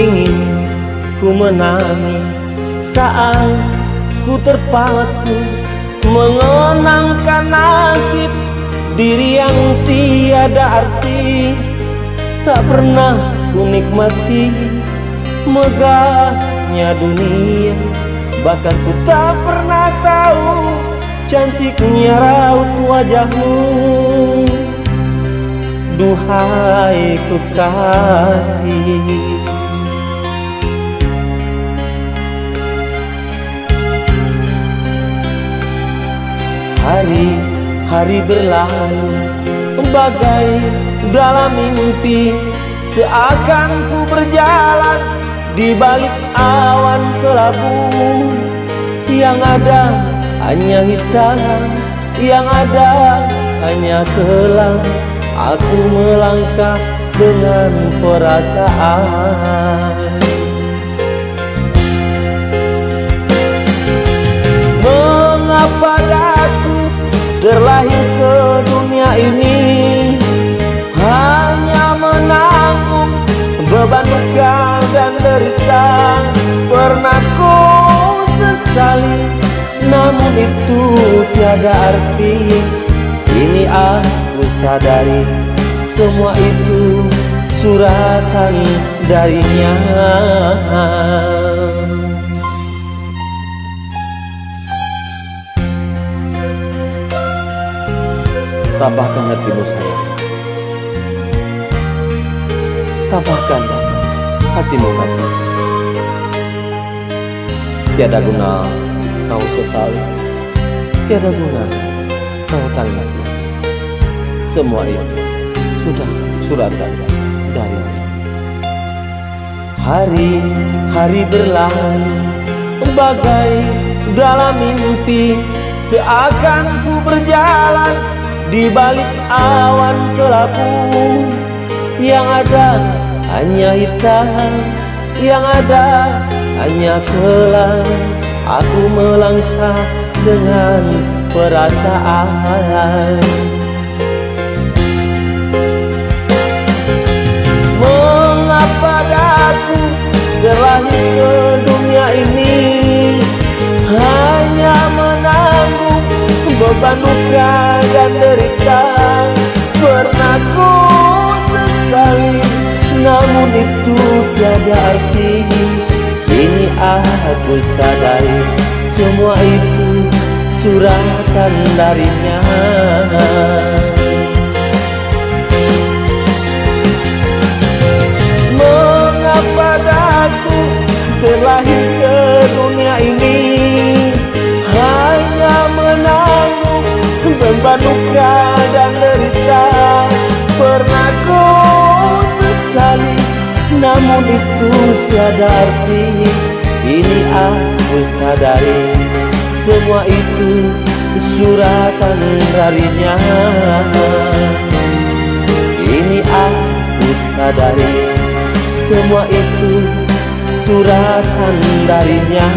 ingin ku menangis saat ku terpaku mengenangkan nasib diri yang tiada arti. Tak pernah ku nikmati megahnya dunia, bahkan ku tak pernah tahu cantiknya raut wajahmu. Duhai kekasih, hari-hari berlalu bagai dalam mimpi, seakan ku berjalan di balik awan kelabu. Yang ada hanya hitam, yang ada hanya kelam. Aku melangkah dengan perasaan. Mengapa aku terlahir ke dunia ini hanya menanggung beban duka dan derita? Pernah ku sesali, namun itu tiada arti. Kini aku sadari semua itu suratan darinya. Tabahkan hatimu sayang, tabahkan hatimu kasih. Tiada guna kau sesali, tiada guna kau tangisi. Semua itu sudah suratan darinya. Hari-hari berlalu bagai dalam mimpi, seakan ku berjalan di balik awan kelabu. Yang ada hanya hitam, yang ada hanya kelam. Aku melangkah dengan perasaan. Mengapa aku terlahir ke dunia ini hanya menanggung beban duka dan derita? Pernah ku sesali, namun itu tiada arti. Kini aku sadari semua itu suratan darinya. Mengapa aku terlahir ke dunia ini hanya menanggung beban duka dan derita? Pernah ku sesali, namun itu tiada arti. Ini aku sadari semua itu suratan darinya. Ini aku sadari semua itu suratan darinya.